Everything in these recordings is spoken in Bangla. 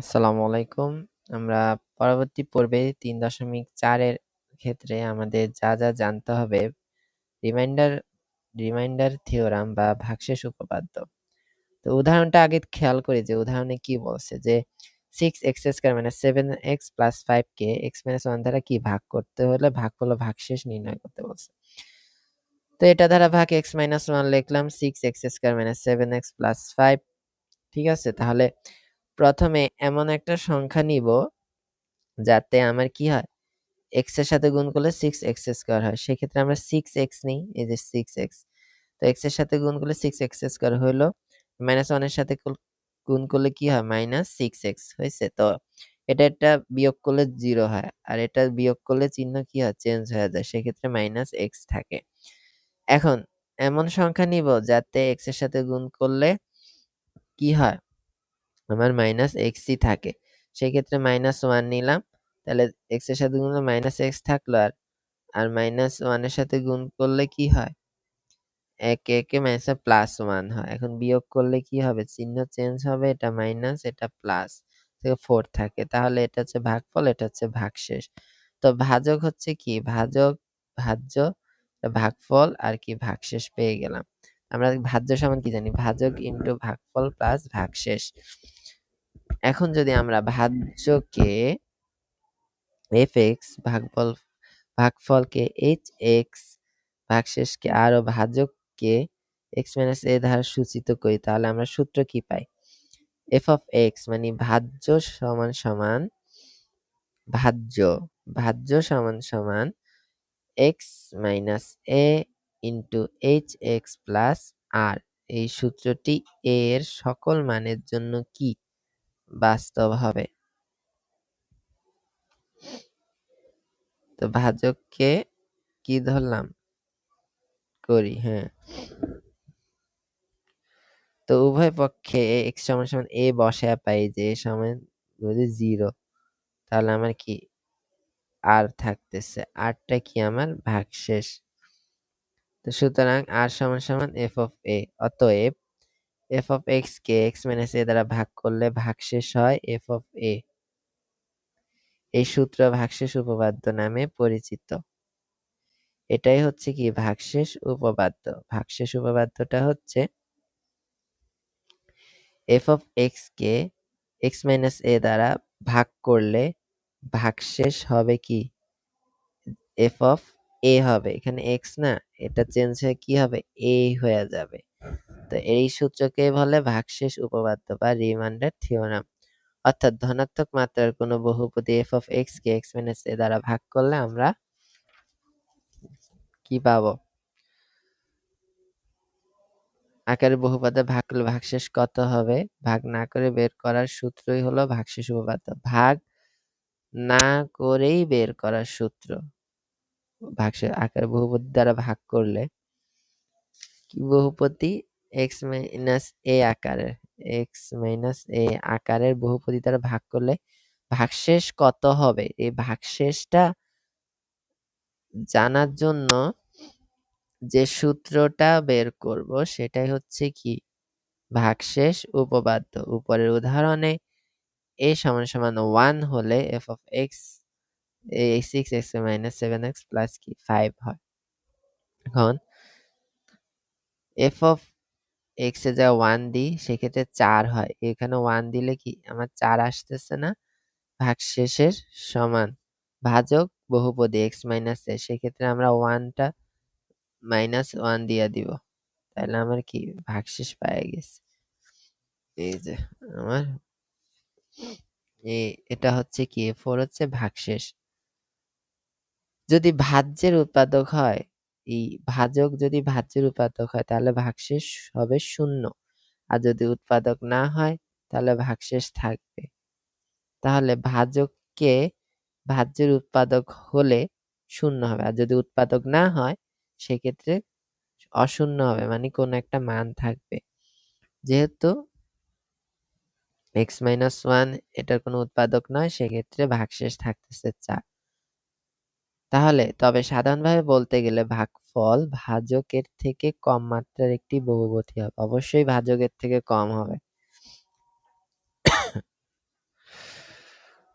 আসসালামু আলাইকুম। আমরা পরবর্তী পর্বে ৩.৪ এর ক্ষেত্রে আমাদের যা জানতে হবে রিমাইন্ডার রিমাইন্ডার থিওরাম বা ভাগশেষ উপপাদ্য। তো উদাহরণটা আগে খেয়াল করি যে উদাহরণে কি বলছে যে 6x² মানে 7x + 5 কে x - 1 দ্বারা কি ভাগ করতে হলে ভাগফল ও ভাগশেষ নির্ণয় করতে বলছে। তো এটা দ্বারা ভাগ x - 1 লিখলাম 6x² মানে 7x + 5। ঠিক আছে? তাহলে প্রথমে এমন একটা সংখ্যা নিব যাতে আমার কি হয় x এর সাথে গুণ করলে 6x² হয়। সেক্ষেত্রে আমরা 6x নিই, এই যে 6x। তো x এর সাথে গুণ করলে 6x² হইলো। -1 এর সাথে গুণ করলে কি হয় -6x হইছে। তো এটা বিয়োগ করলে 0 হয়। আর এটা বিয়োগ করলে চিহ্ন কি হয় চেঞ্জ হয়ে যায়। সেক্ষেত্রে -x থাকে। এখন এমন সংখ্যা নিব যাতে x এর সাথে গুণ করলে কি হয় আমার -xই থাকে। সেক্ষেত্রে -1 নিলাম। তাহলে x এর সাথে গুণ করলে -x থাকলো আর -1 এর সাথে গুণ করলে কি হয়? একে +1 হয়। এখন বিয়োগ করলে কি হবে? চিহ্ন চেঞ্জ হবে। এটা মাইনাস, এটা প্লাস থেকে 4 থাকে। তাহলে এটা হচ্ছে ভাগফল, এটা হচ্ছে ভাগশেষ। তো ভাজক হচ্ছে কি? ভাজ্য, ভাগফল আর কি ভাগশেষ পেয়ে গেলাম। আমরা ভাজ্য সমান কি জানি? ভাজক ইনটু ভাগফল প্লাস ভাগশেষ। এখন যদি আমরা ভাজ্যকে fx ভাগফলকে hx ভাগশেষকে R O ভাজককে x - a দ্বারা সূচিত করি তাহলে আমরা সূত্র কি পাই? f of x মানে ভাজ্য সমান সমান x - a into hx plus r। এই সূত্রটি a এর সকল মানের জন্য কি বাস্তব হবে? তো ভাজককে কি ধরলাম? করি, হ্যাঁ। তো উভয় পক্ষে x = a বসায়া পাই যে a সমান যদি 0 তাহলে আমার কি r থাকতেছে। r টা কি আমার ভাগশেষ। তো সুতরাং r = f of a। অতএব f of x K x - a দ্বারা ভাগ করলে ভাগশেষ হয় f of a। এই সূত্র ভাগশেষ উপপাদ্য নামে পরিচিত। এটাই হচ্ছে কি ভাগশেষ উপপাদ্য। ভাগশেষ উপপাদ্যটা হচ্ছে f of x K x - a দ্বারা ভাগ করলে ভাগশেষ হবে কি f of a হবে। এখানে x না, এটা চেঞ্জ হয়ে কি হবে a হয়ে যাবে। তো এই সূত্রকে বলে ভাগশেষ উপপাদ্য বা রিমাইন্ডার থিওরাম। অর্থাৎ ধনাত্মক মাত্রার কোনো বহুপদী f of x K x - a দ্বারা ভাগ করলে আমরা কি পাবো? আকারে বহুপদে ভাগ করলে ভাগশেষ কত হবে? ভাগ না করে বের করার সূত্রই হলো ভাগশেষ উপপাদ্য। ভাগ না করেই বের করার সূত্র। ভাগশেষ আকারে বহুপদী দ্বারা ভাগ করলে কি বহুপদী x - a আকারের বহুপদী দ্বারা ভাগ করলে ভাগশেষ কত হবে? এই ভাগশেষটা জানার জন্য যে সূত্রটা বের করব সেটাই হচ্ছে কি ভাগশেষ উপপাদ্য। উপরের উদাহরণে a = 1 হলে f of x 6x - 7x plus কি 5 হয়। এখন f of x এ যা 1 দিই সেক্ষেত্রে 4 হয়। এখানে 1 দিলে কি আমার 4 আসতেছে না? ভাগশেষের সমান ভাজক বহুপদী x - a সেক্ষেত্রে আমরা 1 টা -1 দিয়া দিব। তাহলে আমার কি ভাগশেষ পাইয়া গেছি। এই যে আমার এটা হচ্ছে কি 4 হচ্ছে ভাগশেষ। যদি ভাজ্যের উৎপাদক হয়, এই ভাজক যদি ভাজ্যের উৎপাদক হয় তাহলে ভাগশেষ হবে 0। আর যদি উৎপাদক না হয় তাহলে ভাগশেষ থাকবে। তাহলে ভাজককে ভাজ্যের উৎপাদক হলে 0 হবে। আর যদি উৎপাদক না হয় সেক্ষেত্রে অশূন্য হবে, মানে কোনো একটা মান থাকবে। যেহেতু x - 1 এটার কোনো উৎপাদক নয় সেক্ষেত্রে ভাগশেষ থাকতেছে 4। তাহলে তবে সাধারণভাবে বলতে গেলে ভাগফল ভাজকের থেকে কম মাত্রার একটি বহুপদী হবে। অবশ্যই ভাজকের থেকে কম হবে।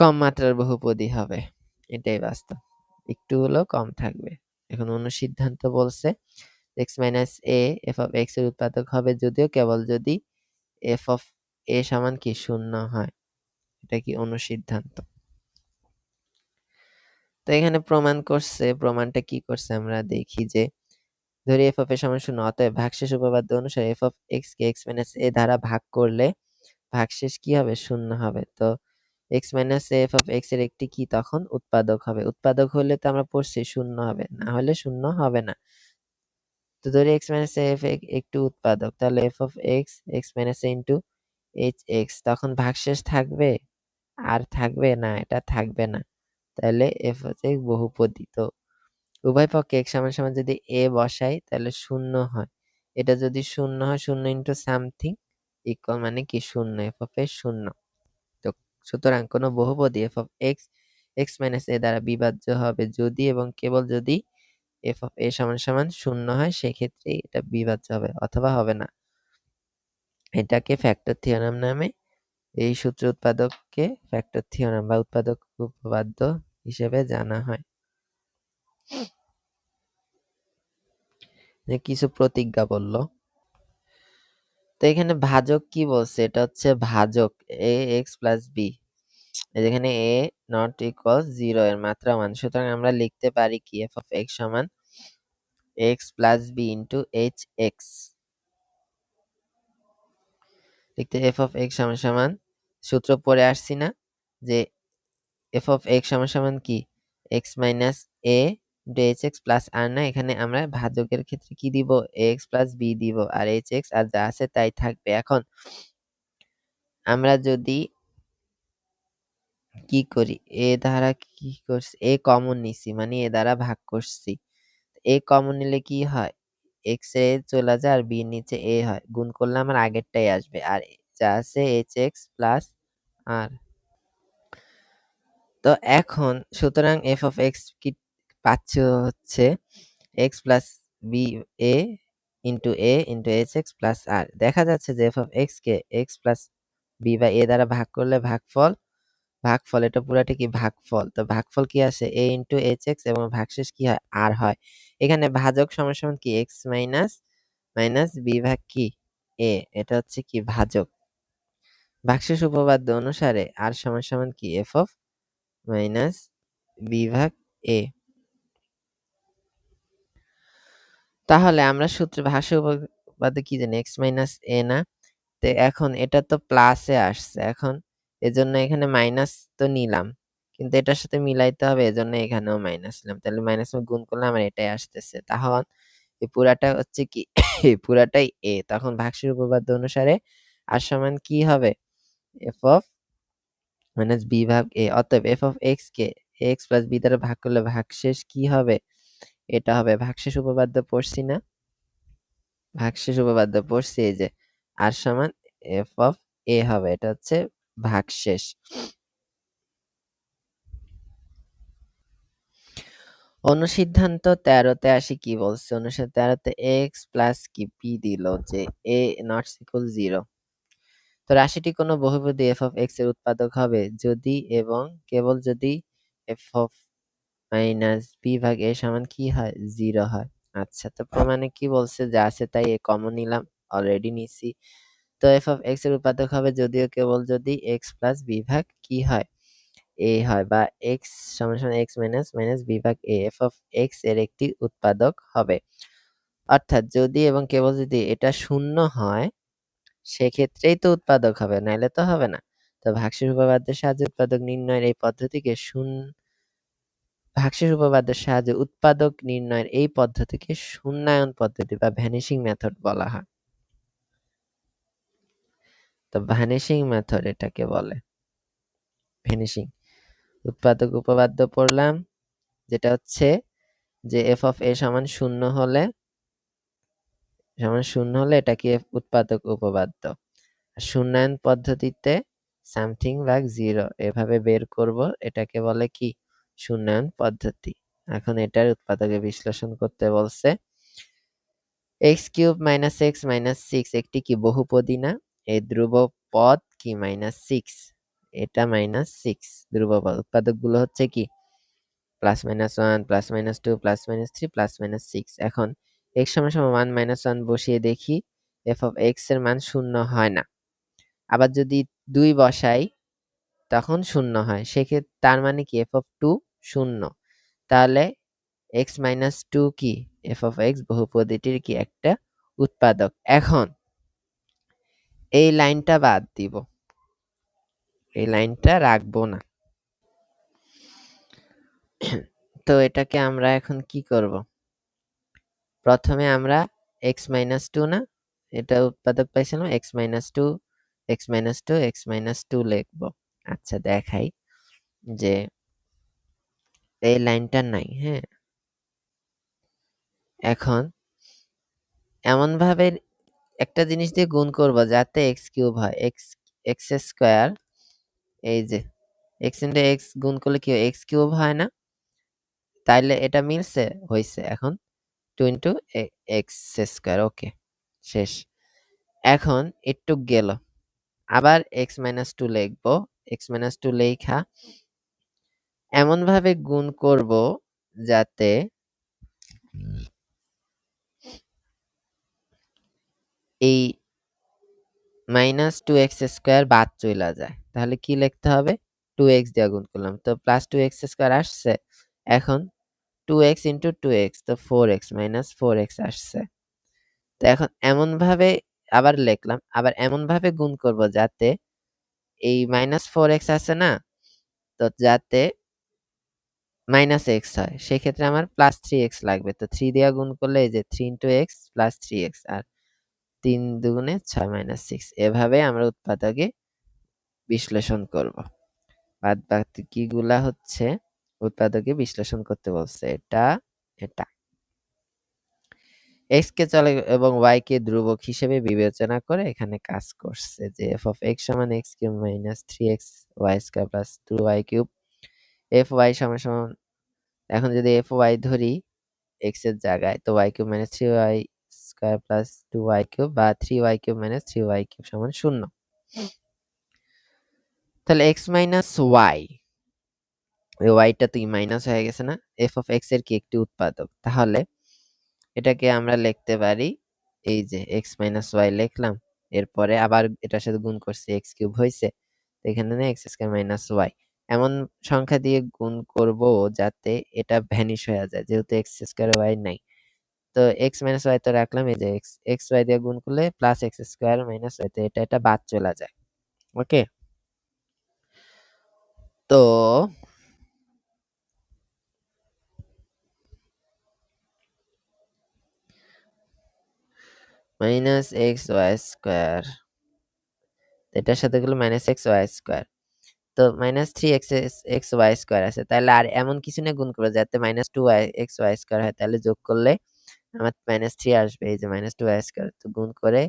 কম মাত্রার বহুপদী হবে, এটাই বাস্তব। একটু হলেও কম থাকবে। এখন অনুসিদ্ধান্ত বলছে x minus A F of X এর উৎপাদক হবে যদিও কেবল যদি এফ অফ এ সমান কি শূন্য হয়। এটা কি অনুসিদ্ধান্ত। তো এখানে প্রমাণ করছে, প্রমাণটা কি করছে আমরা দেখি যে ধরি এফ অফ এ সমান শূন্য, অতএব ভাগশেষ উপপাদ্য অনুসারে এফ অফ এক্স কে এক্স মাইনাস এ দ্বারা ভাগ করলে ভাগশেষ কি হবে, শূন্য হবে। তো X minus F of X এর একটি কি তখন উৎপাদক হবে। উৎপাদক হলে তো আমরা পড়ছি শূন্য হবে, না হলে শূন্য হবে না। তো ধরি এক্স মাইনাস এফ একটু উৎপাদক, তাহলে F of X X minus A into H x, তখন ভাগশেষ থাকবে আর থাকবে না, এটা থাকবে না। তাহলে এফ হচ্ছে বহুপদী। তো উভয় পক্ষে এক্স সমান সমান যদি এ বসাই তাহলে শূন্য হয়। এটা যদি শূন্য হয়, শূন্য ইন্টু সামথিং ইকুয়াল মানে কি শূন্য, এফ অফ এ শূন্য। তো সুতরাং কোনো বহুপদী F of X X minus A দ্বারা বিভাজ্য হবে যদি এবং কেবল যদি এফ অফ এ সমান সমান শূন্য হয়, সেক্ষেত্রে এটা বিভাজ্য হবে অথবা হবে না। এটাকে ফ্যাক্টর থিওরাম নামে, এই সূত্র উৎপাদককে ফ্যাক্টর থিওরাম বা উৎপাদক উপপাদ্য হিসেবে জানা হয়। কিছু প্রতিজ্ঞা বলল। তো এখানে ভাজক কি বলছে, এটা হচ্ছে ভাজক এ এক্স প্লাস বি, যেখানে এ নট ইকুয়াল 0 এর মাত্রা 1, সুতরাং আমরা লিখতে পারি কি এফ অফ এক্স সমান X plus B into H X. লিখতে এফ অফ এক্স সমান সমান সূত্র পড়ে আসছি না যে এফ অফ এক্স সমান সমান কি এক্স মাইনাস এ ইন্টু এইচ এক্স প্লাস আর, না এখানে আমরা ভাজকের ক্ষেত্রে কি দিব, এক্স প্লাস বি দিব আর এইচ এক্স আর যা আছে তাই থাকবে। এখন আমরা যদি কি করি, এ দ্বারা কি করছি, এ কমন নিছি মানে এ দ্বারা ভাগ করছি। এ কমন নিলে কি হয়, এক্স এ চলে যায় আর বি নিচে এ হয়, গুণ করলে আমার আগেরটাই আসবে আর যা আছে এইচ এক্স প্লাস আর। তো এখন সুতরাং এফ অফ এক্স কি পাচ্ছ হচ্ছে X plus B A into H X plus R. দেখা যাচ্ছে যে এফ অফ এক্স কে এক্স প্লাস বি বা এ দ্বারা ভাগ করলে ভাগফল, ভাগফল এটা পুরাটা কি ভাগফল। তো ভাগফল কি আসে এ ইন্টু এইচ এক্স এবং ভাগশেষ কি হয় আর হয়। এখানে ভাজক সমান সমান কি এক্স মাইনাস মাইনাস বি ভাগ কি এ, এটা হচ্ছে কি ভাজক। ভাগশেষ উপপাদ্য অনুসারে আর সমান সমান কি এফ অফ মাইনাস বি ভাগ এ। তাহলে আমরা সূত্রে ভাগশেষ উপপাদ্য কি জানি, এক্স মাইনাস এ না। তো এখন এটা তো প্লাসে আসছে, এখন এজন্য এখানে মাইনাস তো নিলাম, কিন্তু এটার সাথে মিলাইতে হবে, এজন্য এখানেও মাইনাস নিলাম। তাহলে মাইনাস গুণ করলে আমার এটাই আসতেছে। তখন এই পুরাটা হচ্ছে কি পুরাটাই এ, তখন ভাগশেষ উপপাদ্য অনুসারে আর সমান কি হবে এফ অফ মাইনাস বি ভাগ এ। অতএব এফ অফ এক্স কে এক্স প্লাস বি দ্বারা ভাগ করলে ভাগশেষ কি হবে, এটা হবে। ভাগশেষ উপপাদ্য পড়ছি না, ভাগশেষ উপপাদ্য পড়ছি এই যে আর সমান এফ অফ এ হবে, এটা হচ্ছে ভাগশেষ। অনুসিদ্ধান্ত 13-তে আসি কি বলছে, অনুসিদ্ধান্ত 13-তে এক্স প্লাস কি পি দিল যে এ নট ইকুয়াল 0। তো রাশিটি কোনো বহুপদী এফ অফ এক্স এর উৎপাদক হবে যদি এবং কেবল যদি এফ অফ মাইনাস বি ভাগ এ সমান কি হয় 0 হয়। আচ্ছা, তো প্রমাণে কি বলছে, যা আছে তাই এ কমন নিলাম, অলরেডি নিছি। তো এফ অফ এক্স এর উৎপাদক হবে যদিও কেবল যদি এক্স প্লাস বি ভাগ কি হয় এ হয়, বা এক্স সমান সমান এক্স মাইনাস মাইনাস বি ভাগ এ এফ অফ এক্স এর একটি উৎপাদক হবে। অর্থাৎ যদি এবং কেবল যদি এটা শূন্য হয় সেক্ষেত্রেই তো উৎপাদক হবে, নাইলে তো হবে না। তো ভাগশেষ উপপাদ্যের সাহায্যে উৎপাদক নির্ণয়ের এই পদ্ধতিকে ভাগশেষ উপপাদ্যের সাহায্যে উৎপাদক নির্ণয়ের এই পদ্ধতিকে শূন্যায়ন পদ্ধতি বা ভ্যানিশিং মেথড বলা হয়। তো ভ্যানিশিং মেথড এটাকে বলে, ভ্যানিশিং। উৎপাদক উপপাদ্য পড়লাম, যেটা হচ্ছে যে এফ অফ এ সমান শূন্য হলে এটাকে উৎপাদক উপপাদ্য। শূন্যায়ন পদ্ধতিতে সামথিং ভাগ 0 এভাবে বের করব, এটাকে বলে কি শূন্যায়ন পদ্ধতি। এখন এটার উৎপাদকে বিশ্লেষণ করতে বলছে। X cube minus x minus 6 একটি কি বহুপদী না, এই ধ্রুব পদ কি মাইনাস 6, এটা -6। ধ্রুব উৎপাদকগুলো হচ্ছে কি +-1 +-2 +-3 +-6। এখন x = 1 -1 বসিয়ে দেখি f of x এর মান 0 হয় না। আবার যদি 2 বসাই তখন 0 হয়। সেক্ষেত্রে তার মানে কি f of 2 0। তাহলে x - 2 কি f of x বহুপদীটির কি একটা উৎপাদক। এখন এই লাইনটা বাদ দিব, এই লাইনটা রাখবো না। তো এটাকে আমরা এখন কি করব? প্রথমে আমরা x - 2 না, এটা উৎপাদক পাইছিলাম, x - 2 x - 2 x - 2 লিখব। আচ্ছা দেখাই যে এই লাইনটা নাই। হ্যাঁ, এখন এমন ভাবে একটা জিনিস দিয়ে গুণ করব যাতে x³ হয়। x² এই যে x * x গুণ করলে কি হয় x³ হয় না? তাইলে এটা মিলছে? হইছে। এখন 2 x²। ওকে, শেষ। এখন একটু গেল, আবার x - 2 লিখব। x - 2 লেখা এমন ভাবে গুণ করব যাতে এই -2x² বাদ চইলা যায়। তাহলে কি লিখতে হবে? 2x দিয়ে গুণ করলাম, তো +2x² আসছে। এখন 2x * 2x, তো 4x -4x আসছে। তো এখন এমন ভাবে আবার লিখলাম, আবার এমন ভাবে গুণ করব যাতে এই -4x আছে না, তো যাতে -x হয়। সেক্ষেত্রে আমার +3x লাগবে। তো 3 দিয়া গুণ করলে এই যে 3 * x +3x, আর 3 দুগুণে 6 -6। এভাবে আমরা উৎপাদকে বিশ্লেষণ করব। বাদবাকিগুলা হচ্ছে উৎপাদকে বিশ্লেষণ করতে বলছে। এটা x কে চলক এবং y কে ধ্রুবক হিসেবে বিবেচনা করে এখানে কাজ করছে যে f of x = x³ - 3xy² + 2y³ fy = এখন যদি fy ধরি x এর জায়গায়, তো y³ - 3y² + 2y³ বা 3y³ - 3y³ = 0। তাহলে x - y, ওই y টা তো মাইনাস হয়ে গেছে না? f of x এর কি একটি উৎপাদক। তাহলে এটাকে আমরা লিখতে পারি এই যে x - y লিখলাম। এরপরে আবার এটার সাথে গুণ করছি, x³ হইছে। তো এখানে না x² - y এমন সংখ্যা দিয়ে গুণ করব যাতে এটা ভ্যানিশ হয়ে যায়, যেহেতু x² y নাই। তো x - y তো রাখলাম, এই যে xy দিয়ে গুণ করলে +x² - y, তো এটা বাদ চলে যায়। ওকে, তো -xy², এটার সাথে গুলো -xy²। তো -3xy² আছে। তাহলে আর এমন কিছু নিয়ে গুণ করব যাতে -2xy² হয়। তাহলে যোগ করলে আমার -3 আসবে। এই যে -2y², তো গুণ করে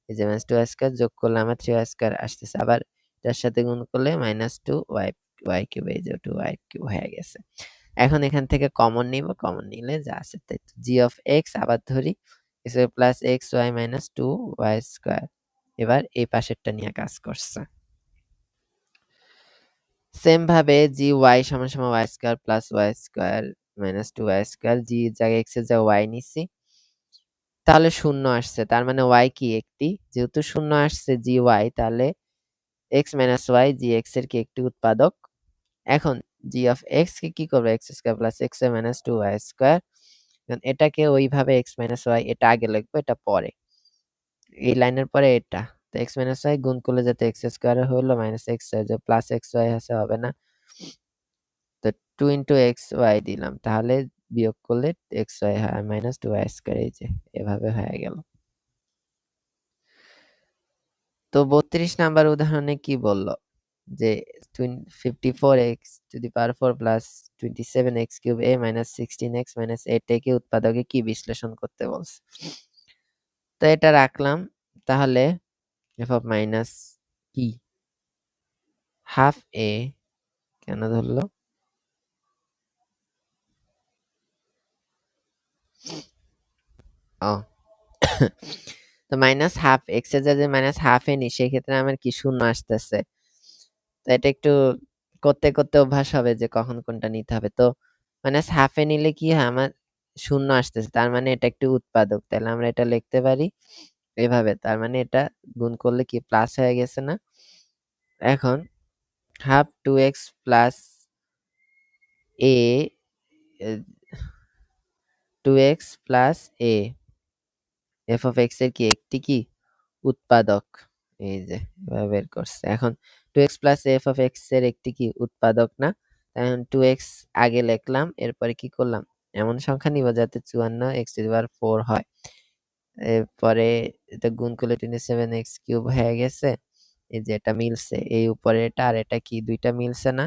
এই যে -2y² যোগ করলে আমার 3y² আসতেছে। আবার এটার সাথে গুণ করলে -2y³ এই যে 2y³ হয়ে গেছে। এখন এখান থেকে কমন নিব, কমন নিলে যা আছে তাই। g of x আবার ধরি x² + 2y²। এবার এই পাশেরটা নিয়ে কাজ করছে। সেম ভাবে gy = y² + y² - 2y², g এর জায়গায় x এর জায়গায় y নিছি। তাহলে 0 আসছে। তার মানে y কি একটি, যেহেতু 0 আসছে gy, তাহলে x - y gx এর কি একটি উৎপাদক। এখন g of x কে কি করব, x² + xy - 2y²। এটাকে ওইভাবে x - y, এটা আগে লিখবো, এটা পরে। এই লাইনের পরে এটা। তো x - y গুণ করলে যাতে x² হলো -x যে +xy আছে, হবে না। তো 2 xy দিলাম, তাহলে বিয়োগ করলে xy হয় -2y², এই যে এভাবে হয়ে গেল। তো 32 নাম্বার উদাহরণে কি বলল যে 54x⁴ + 27x³ a - 16x - 8 কে উৎপাদকে কি বিশ্লেষণ করতে বলছে। তো এটা রাখলাম। তাহলে f of মাইনাস কি হাফ a কেন ধরলো, ও তো -12 x এর জায়গায় -12 এ নি, সেক্ষেত্রে আমার কি 0 আসতেছে। তো এটা একটু করতে করতে অভ্যাস হবে যে কখন কোনটা নিতে হবে। তো মাইনাস হাফে নিলে কি হয়, আমার শূন্য আসতেছে, তার মানে এটা একটি উৎপাদক। তাহলে আমরা এটা লিখতে পারি এভাবে, তার মানে এটা গুণ করলে কি প্লাস হয়ে গেছে না। এখন half 2x plus A 2x plus A F of X এর কি একটি কি উৎপাদক। এই যে এভাবে বের করছে। এখন 2x plus F of X এর একটি কি উৎপাদক না। এখন 2x আগে লিখলাম, এরপরে কি করলাম, এমন সংখ্যা নিব যাতে 54x⁴ হয়। এরপরে এটা গুণ করলে 27x³ হয়ে গেছে। এই যে এটা মিলছে, এই উপরে এটা আর এটা কি দুইটা মিলছে না।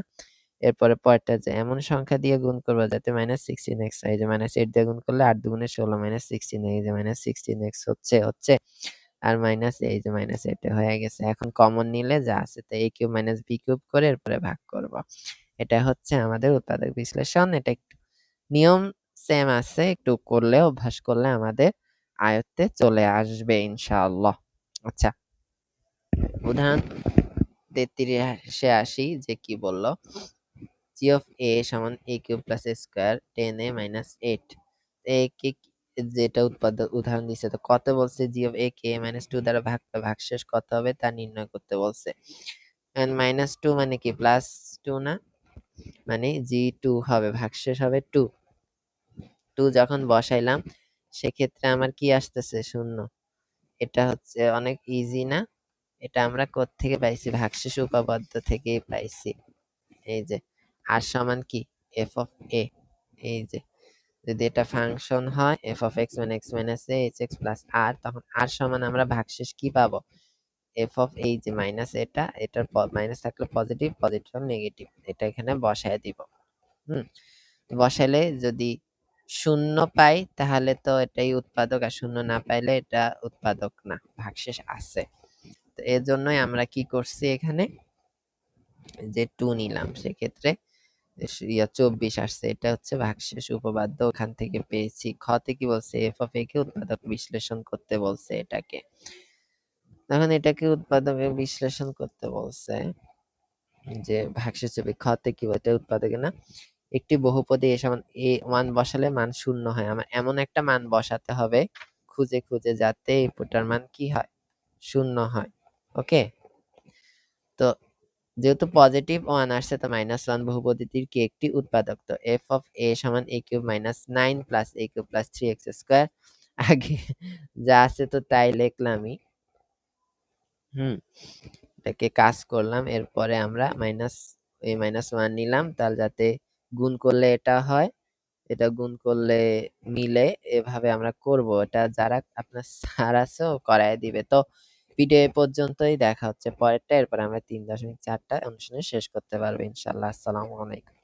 এরপরে পরেরটা যে এমন সংখ্যা দিয়ে গুণ করবো যাতে -16x হয়। এই যে -8 দিয়ে গুণ করলে 8 দুগুণে 16 -16, এই যে -16x হচ্ছে আর মাইনাস এই যে -8 হয়ে গেছে। এখন কমন নিলে যা আছে তাই a³ - b³ করে এরপরে ভাগ করব। এটা হচ্ছে আমাদের উৎপাদক বিশ্লেষণ। এটা একটু নিয়ম সেম আছে, একটু করলে অভ্যাস করলে আমাদের আয়ত্তে চলে আসবে ইনশাআল্লাহ। আচ্ছা, উদাহরণ 33-এ আসি যে কি বলল, g of a সমান a³ + a² 10a - 8। a কে যেটা উদাহরণ দিছে, তো কত বলছে, g of a কে -2 দ্বারা ভাগ করে ভাগশেষ কত হবে তা নির্ণয় করতে বলছে। এন্ড -2 মানে কি +2 না, মানে g2 হবে, ভাগশেষ হবে 2। 2 যখন বসাইলাম সেক্ষেত্রে আমার কি আসতেছে, শূন্য। এটা হচ্ছে অনেক ইজি না, এটা আমরা কোত্থেকে পাইছি, ভাগশেষ উপপাদ্য থেকেই পাইছি। এই যে আর সমান কি এফ অফ এ, এই যে যদি এটা ফাংশন হয় f of x মানে x minus a hx plus r, তখন r সমান আমরা ভাগশেষ কি পাবো, f of এই যে মাইনাস এটা, এটার মাইনাস থাকলে পজিটিভ, পজিটিভ নেগেটিভ, এটা এখানে বসায় দিব। বসাইলে যদি শূন্য পাই তাহলে তো এটাই উৎপাদক, আর শূন্য না পাইলে এটা উৎপাদক না, ভাগশেষ আছে। তো এর জন্যই আমরা কি করছি, এখানে যে 2 নিলাম, সেক্ষেত্রে 24 আসছে। এটা হচ্ছে ভাগশেষ উপপাদ্য, ওখান থেকে পেয়েছি। খ-তে কি বলছে, এফ অফ এ কে উৎপাদক বিশ্লেষণ করতে বলছে এটাকে। এখন এটাকে উৎপাদকে বিশ্লেষণ করতে বলছে, যে ভাগশেষ ছবি খ-তে কি বলতে, উৎপাদকে না, একটি বহুপদী এ সমান a1 বসালে মান 0 হয়। আমার এমন একটা মান বসাতে হবে খুঁজে খুঁজে যাতে এটার মান কি হয়, 0 হয়। ওকে, তো যেহেতু পজিটিভ 1 আসছে, তো -1 বহুপদীটির কি একটি উৎপাদক। তো f of a সমান a³ - 9 + a³ + 3x²। আগে যা আছে তো তাই লিখলামই। এটাকে কাজ করলাম, এরপরে আমরা -1 নিলাম, তাহলে যাতে গুণ করলে এটা হয়, এটা গুণ করলে মিলে, এভাবে আমরা করব। এটা যারা আপনার স্যার আছে ও করায় দিবে। তো ভিডিও এ পর্যন্তই, দেখা হচ্ছে পরেরটা। এরপর আমরা 3.4টা অনুশীলন শেষ করতে পারবো ইনশাআল্লাহ। আসসালামু আলাইকুম।